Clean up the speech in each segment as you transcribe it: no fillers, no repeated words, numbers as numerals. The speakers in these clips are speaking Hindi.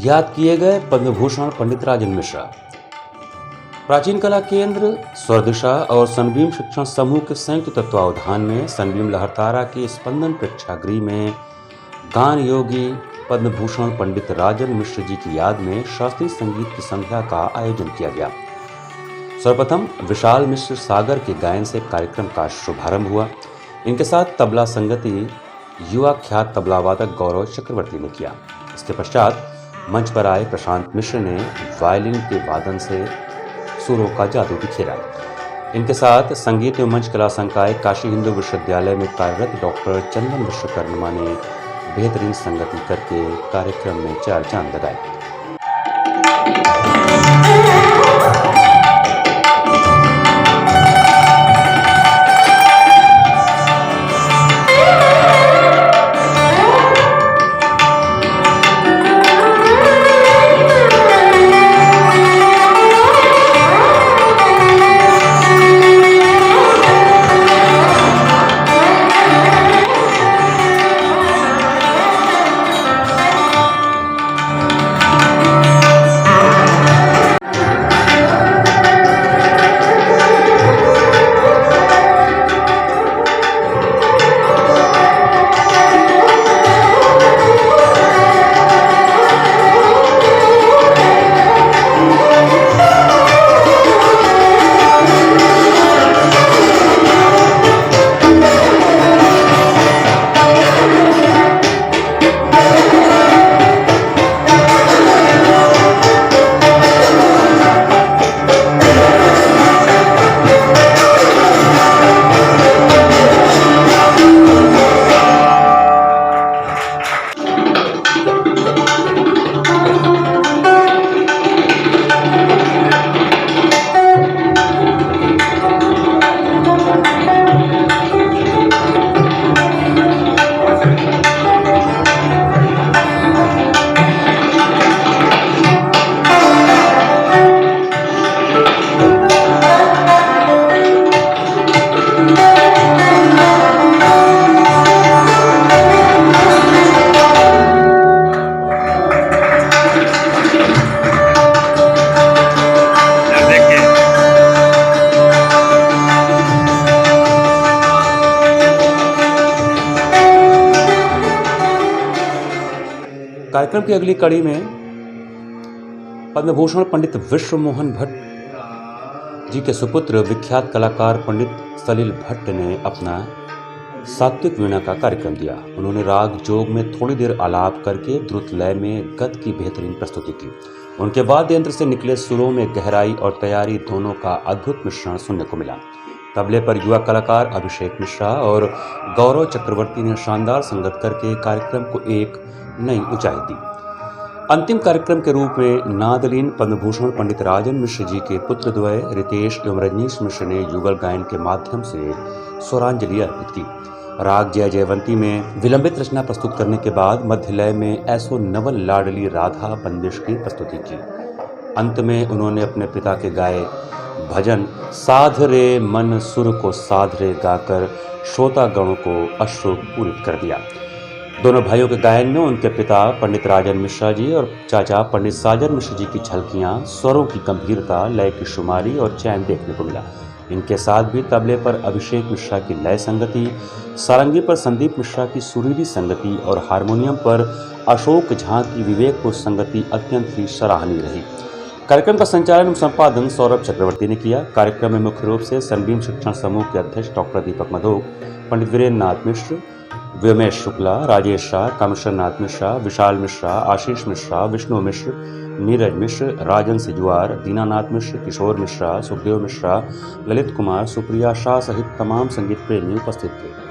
याद किए गए पद्म भूषण पंडित राजन मिश्रा। प्राचीन कला केंद्र स्वरदिशा और सनबीम शिक्षण समूह के संयुक्त तत्वावधान में सनबीम लहरतारा के स्पंदन प्रेक्षागृह में गान योगी पद्म भूषण पंडित राजन मिश्र जी की याद में शास्त्रीय संगीत की संध्या का आयोजन किया गया। सर्वप्रथम विशाल मिश्र सागर के गायन से कार्यक्रम का शुभारंभ हुआ। इनके साथ तबला संगति युवा ख्यात तबला वादक गौरव चक्रवर्ती ने किया। इसके पश्चात मंच पर आए प्रशांत मिश्र ने वायलिन के वादन से सुरों का जादू बिखेरा। इनके साथ संगीत एवं मंच कला संकाय काशी हिंदू विश्वविद्यालय में कार्यरत डॉक्टर चंदन विश्वकर्मा ने बेहतरीन संगति करके कार्यक्रम में चार चांद लगाए। कार्यक्रम की अगली कड़ी में पद्म भूषण पंडित विश्व मोहन भट्ट जी के सुपुत्र विख्यात कलाकार पंडित सलील भट्ट ने अपना सात्विक वीणा का कार्यक्रम दिया। उन्होंने राग जोग में थोड़ी देर आलाप करके द्रुत लय में गत की बेहतरीन प्रस्तुति की। उनके वाद्य यंत्र से निकले सुरों में गहराई और तैयारी दोनों का अद्भुत मिश्रण सुनने को मिला। तबले पर युवा कलाकार अभिषेक मिश्रा और गौरव चक्रवर्ती ने शानदार संगत करके कार्यक्रम को एक नई ऊंचाई दी। अंतिम कार्यक्रम के रूप में नादलीन पद्म भूषण पंडित राजन मिश्र जी के पुत्र द्वय रितेश एवं रजनीश मिश्र ने युगल गायन के माध्यम से स्वरांजलि अर्पित की। राग जय जयवंती में विलंबित रचना प्रस्तुत करने के बाद मध्य लय में ऐसो नवल लाडली राधा बंदिश की प्रस्तुति की। अंत में उन्होंने अपने पिता के गाए भजन साध रे मन सुर को साध रे गाकर श्रोता गणों को अश्रुपूरित कर दिया। दोनों भाइयों के गायन में उनके पिता पंडित राजन मिश्रा जी और चाचा पंडित साजन मिश्र जी की झलकियां, स्वरों की गंभीरता, लय की शुमारी और चैन देखने को मिला। इनके साथ भी तबले पर अभिषेक मिश्रा की लय संगति, सारंगी पर संदीप मिश्रा की सुरीली संगति और हारमोनियम पर अशोक झा की विवेकपुर संगति अत्यंत ही सराहनीय रही। कार्यक्रम का संचालन एवं संपादन सौरभ चक्रवर्ती ने किया। कार्यक्रम में मुख्य रूप से सनबीम शिक्षण समूह के अध्यक्ष डॉक्टर दीपक मधोक, पंडित वीरेंद्र नाथ मिश्र, व्योमेश शुक्ला, राजेश शाह, कामेश्वर नाथ मिश्रा, विशाल मिश्रा, आशीष मिश्रा, विष्णु मिश्र, नीरज मिश्र, राजन सिजुआर, दीनानाथ मिश्र, किशोर मिश्रा, सुखदेव मिश्रा, ललित कुमार, सुप्रिया शाह सहित तमाम संगीत प्रेमी उपस्थित थे।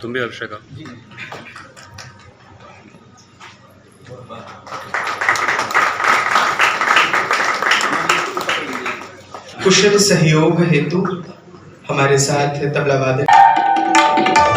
तुम भी अभिषेक का कुशल सहयोग हेतु हमारे साथ तबला वादक